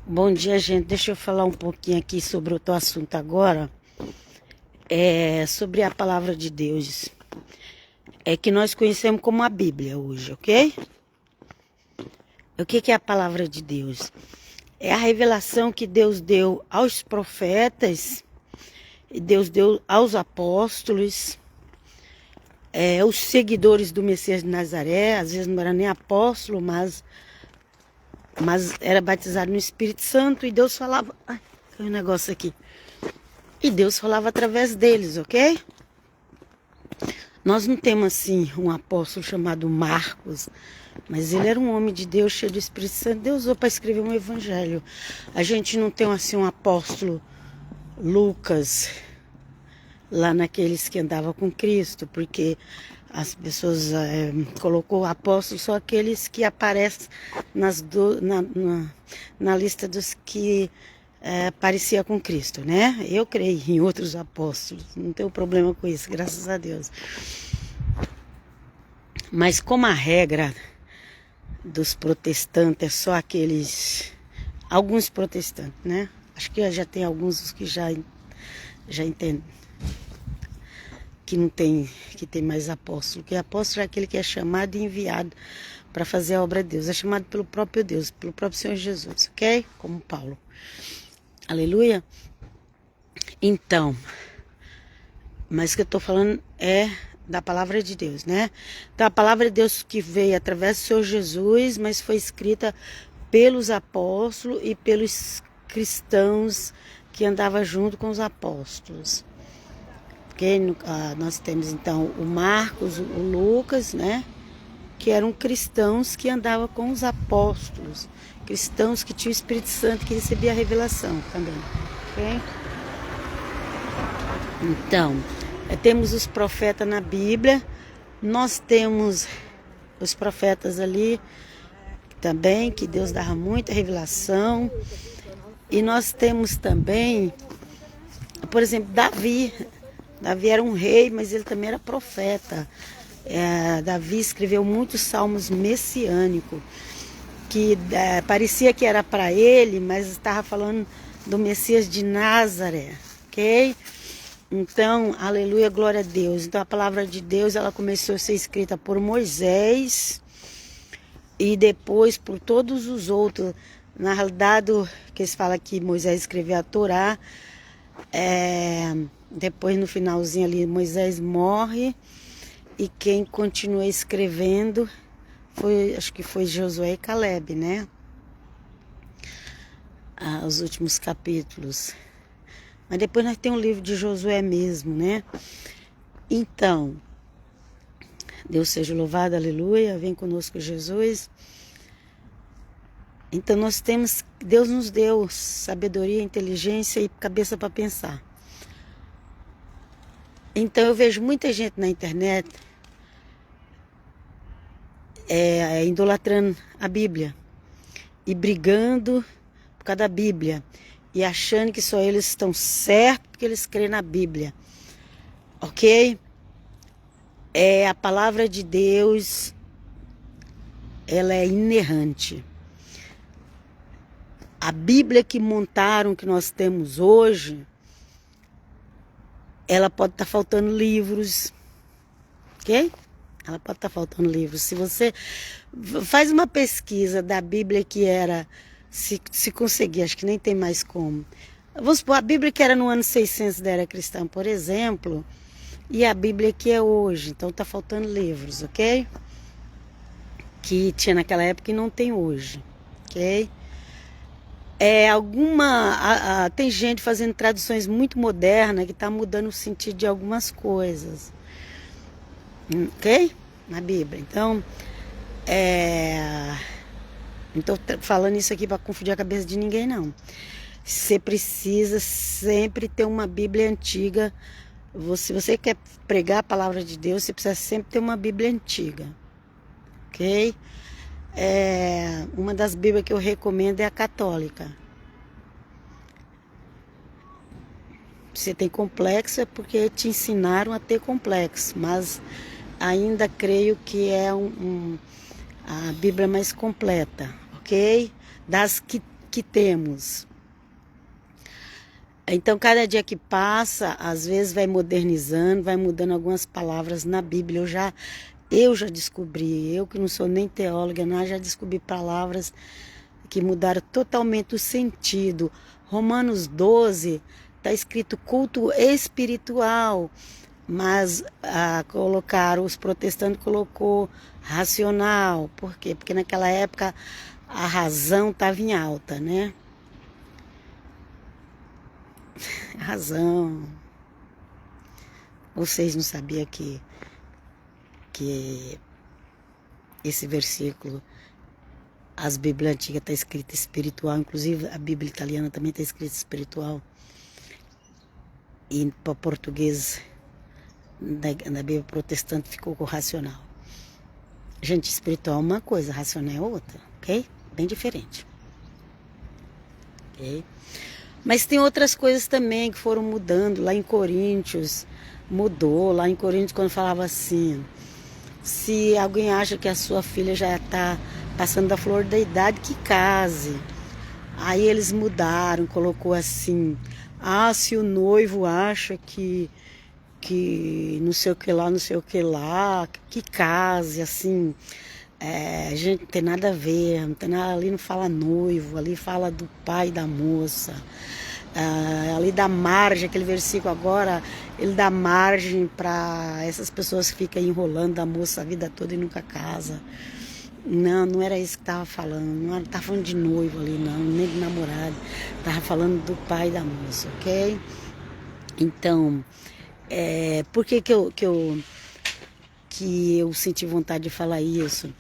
Bom dia, gente. Deixa eu falar um pouquinho aqui sobre outro assunto agora. Sobre a palavra de Deus. É que nós conhecemos como a Bíblia hoje, ok? O que é a palavra de Deus? É a revelação que Deus deu aos profetas, e Deus deu aos apóstolos, os seguidores do Messias de Nazaré. Às vezes não era nem apóstolo, mas era batizado no Espírito Santo e Deus falava. Ai, caiu um negócio aqui. E Deus falava através deles, ok? Nós não temos assim um apóstolo chamado Marcos, mas ele era um homem de Deus, cheio do Espírito Santo. Deus usou para escrever um evangelho. A gente não tem assim um apóstolo Lucas, lá naqueles que andavam com Cristo, porque as pessoas colocou apóstolo só aqueles que aparecem na lista dos que parecia com Cristo, né? Eu creio em outros apóstolos, não tenho problema com isso, graças a Deus. Mas como a regra dos protestantes é só alguns protestantes, né? Acho que já tem alguns que já entendem que não tem, que tem mais apóstolo. Que apóstolo é aquele que é chamado e enviado para fazer a obra de Deus. É chamado pelo próprio Deus, pelo próprio Senhor Jesus, ok? Como Paulo. Aleluia. Então, mas o que eu estou falando é da palavra de Deus, né? Então, a palavra de Deus que veio através do Senhor Jesus, mas foi escrita pelos apóstolos e pelos cristãos que andavam junto com os apóstolos. Nós temos então o Marcos, o Lucas, né? Que eram cristãos que andavam com os apóstolos, cristãos que tinham o Espírito Santo, que recebia a revelação também, ok? Então, temos os profetas na Bíblia, nós temos os profetas ali também, que Deus dava muita revelação, e nós temos também, por exemplo, Davi. Davi era um rei, mas ele também era profeta. Davi escreveu muitos salmos messiânicos, que parecia que era para ele, mas estava falando do Messias de Nazaré, ok? Então, aleluia, glória a Deus. Então, a palavra de Deus, ela começou a ser escrita por Moisés e depois por todos os outros. Na realidade, que eles falam que Moisés escreveu a Torá, depois no finalzinho ali Moisés morre e quem continua escrevendo acho que foi Josué e Caleb, né? Os últimos capítulos. Mas depois nós temos o livro de Josué mesmo, né? Então, Deus seja louvado, aleluia, vem conosco Jesus. Então Deus nos deu sabedoria, inteligência e cabeça para pensar. Então eu vejo muita gente na internet idolatrando a Bíblia e brigando por causa da Bíblia e achando que só eles estão certos porque eles creem na Bíblia, ok? A palavra de Deus, ela é inerrante. A Bíblia que montaram, que nós temos hoje, ela pode estar faltando livros, ok? Ela pode estar faltando livros. Se você faz uma pesquisa da Bíblia que era, se conseguir, acho que nem tem mais como. Vamos supor, a Bíblia que era no ano 600 da era cristã, por exemplo, e a Bíblia que é hoje. Então está faltando livros, ok? Que tinha naquela época e não tem hoje, ok? Tem gente fazendo traduções muito modernas que está mudando o sentido de algumas coisas, ok? Na Bíblia. Então, não estou falando isso aqui para confundir a cabeça de ninguém, não. Você precisa sempre ter uma Bíblia antiga. Se você quer pregar a palavra de Deus, você precisa sempre ter uma Bíblia antiga, ok? Uma das Bíblias que eu recomendo é a católica. Você tem complexo é porque te ensinaram a ter complexo, mas ainda creio que é a Bíblia mais completa, ok? Das que que temos. Então, cada dia que passa, às vezes vai modernizando, vai mudando algumas palavras na Bíblia. Eu já descobri, eu que não sou nem teóloga, já descobri palavras que mudaram totalmente o sentido. Romanos 12 está escrito culto espiritual, mas os protestantes colocou racional. Por quê? Porque naquela época a razão estava em alta, né? Razão. Vocês não sabiam que esse versículo, as Bíblias antigas está escrita espiritual, inclusive a Bíblia italiana também está escrita espiritual. E para português, na Bíblia protestante, ficou com racional. Gente, espiritual é uma coisa, racional é outra, ok? Bem diferente. Ok? Mas tem outras coisas também que foram mudando. Lá em Coríntios, mudou. Lá em Coríntios, quando falava assim, se alguém acha que a sua filha já está passando da flor da idade, que case. Aí eles mudaram, colocou assim, se o noivo acha que não sei o que lá, não sei o que lá, que case, assim. Gente, não tem nada a ver, não tem nada, ali não fala noivo, ali fala do pai da moça. Ali dá margem, aquele versículo agora, ele dá margem para essas pessoas que ficam enrolando a moça a vida toda e nunca casa. Não era isso que estava falando, não estava falando de noivo ali, não, nem de namorado, estava falando do pai da moça, ok? Então, por que eu senti vontade de falar isso?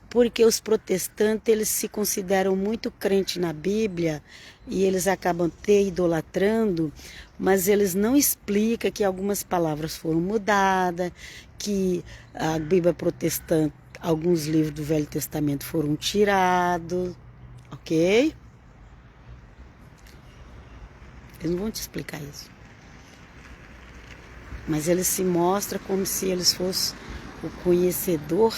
Porque os protestantes, eles se consideram muito crentes na Bíblia e eles acabam idolatrando, mas eles não explicam que algumas palavras foram mudadas, que a Bíblia protestante, alguns livros do Velho Testamento foram tirados, ok? Eles não vão te explicar isso. Mas eles se mostram como se eles fossem o conhecedor,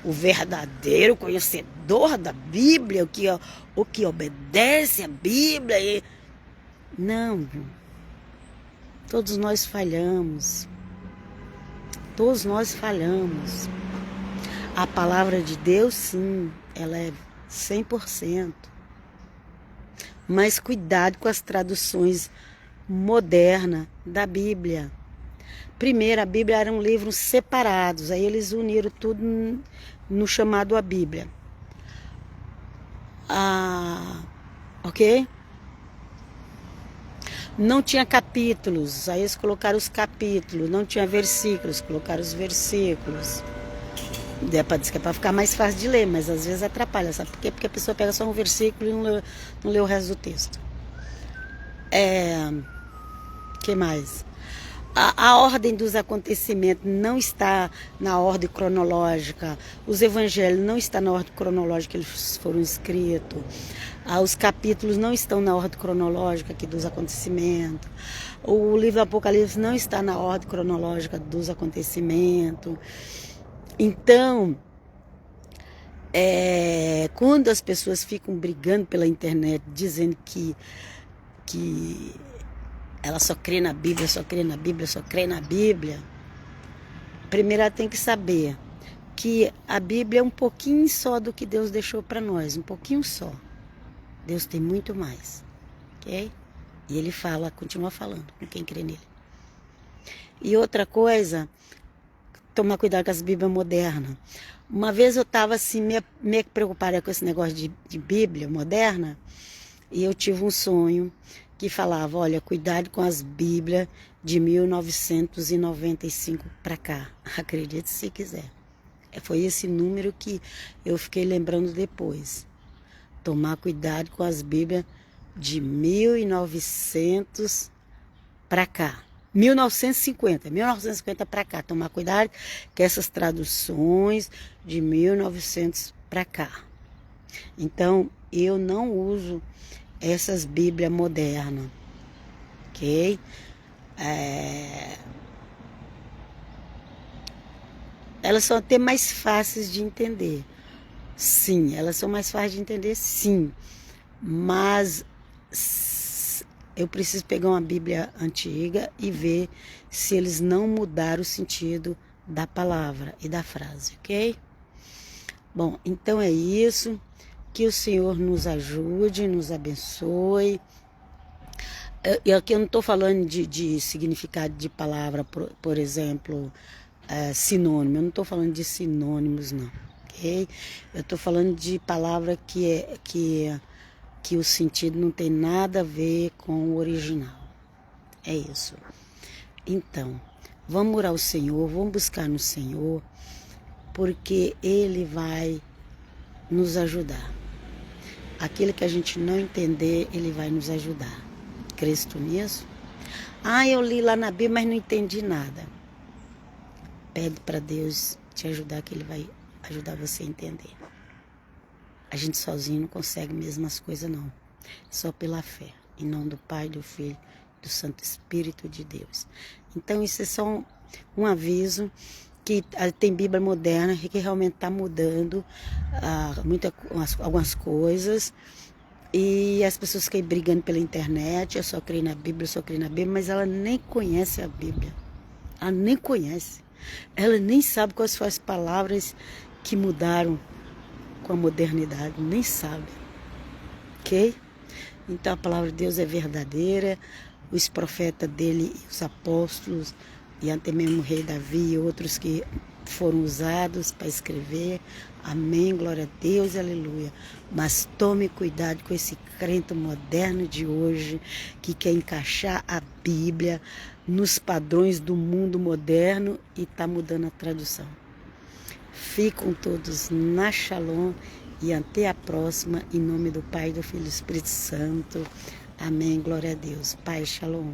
o verdadeiro conhecedor da Bíblia, o que obedece à Bíblia. Não, todos nós falhamos. Todos nós falhamos. A palavra de Deus, sim, ela é 100%. Mas cuidado com as traduções modernas da Bíblia. Primeiro, a Bíblia eram livros separados, aí eles uniram tudo no chamado a Bíblia. Ok? Não tinha capítulos, aí eles colocaram os capítulos. Não tinha versículos, colocaram os versículos. Diz que é para ficar mais fácil de ler, mas às vezes atrapalha, sabe por quê? Porque a pessoa pega só um versículo e não lê o resto do texto. Que mais? A ordem dos acontecimentos não está na ordem cronológica. Os evangelhos não estão na ordem cronológica que eles foram escritos. Os capítulos não estão na ordem cronológica aqui dos acontecimentos. O livro do Apocalipse não está na ordem cronológica dos acontecimentos. Então, quando as pessoas ficam brigando pela internet, dizendo que ela só crê na Bíblia, só crê na Bíblia, só crê na Bíblia, primeiro ela tem que saber que a Bíblia é um pouquinho só do que Deus deixou para nós, um pouquinho só. Deus tem muito mais, ok? E ele continua falando com quem crê nele. E outra coisa, tomar cuidado com as Bíblias modernas. Uma vez eu estava assim, meio preocupada com esse negócio de Bíblia moderna, e eu tive um sonho que falava, olha, cuidado com as Bíblias de 1995 para cá. Acredite se quiser. Foi esse número que eu fiquei lembrando depois. Tomar cuidado com as Bíblias de 1900 para cá. 1950 para cá. Tomar cuidado com essas traduções de 1900 para cá. Então, eu não uso essas Bíblias modernas, ok? Elas são até mais fáceis de entender. Sim, elas são mais fáceis de entender, sim. mas eu preciso pegar uma Bíblia antiga e ver se eles não mudaram o sentido da palavra e da frase, ok? Bom, então é isso. Que o Senhor nos ajude, nos abençoe. Aqui eu não estou falando de significado de palavra, por exemplo, sinônimo. Eu não estou falando de sinônimos, não, ok? Eu estou falando de palavra que o sentido não tem nada a ver com o original. É isso. Então, vamos orar ao Senhor, vamos buscar no Senhor, porque Ele vai nos ajudar. Aquilo que a gente não entender, Ele vai nos ajudar. Crês tu nisso? Eu li lá na Bíblia, mas não entendi nada. Pede para Deus te ajudar, que Ele vai ajudar você a entender. A gente sozinho não consegue mesmo as coisas, não. Só pela fé. Em nome do Pai, do Filho, do Santo Espírito de Deus. Então, isso é só um aviso que tem Bíblia moderna que realmente está mudando algumas coisas. E as pessoas ficam brigando pela internet, eu só creio na Bíblia, mas ela nem conhece a Bíblia. Ela nem conhece. Ela nem sabe quais foram as palavras que mudaram com a modernidade, nem sabe. Ok? Então a palavra de Deus é verdadeira, os profetas dele, os apóstolos, e até mesmo o rei Davi e outros que foram usados para escrever. Amém, glória a Deus, aleluia. Mas tome cuidado com esse crente moderno de hoje que quer encaixar a Bíblia nos padrões do mundo moderno e está mudando a tradução. Fiquem todos na Shalom e até a próxima, em nome do Pai, do Filho e do Espírito Santo. Amém, glória a Deus. Pai, Shalom.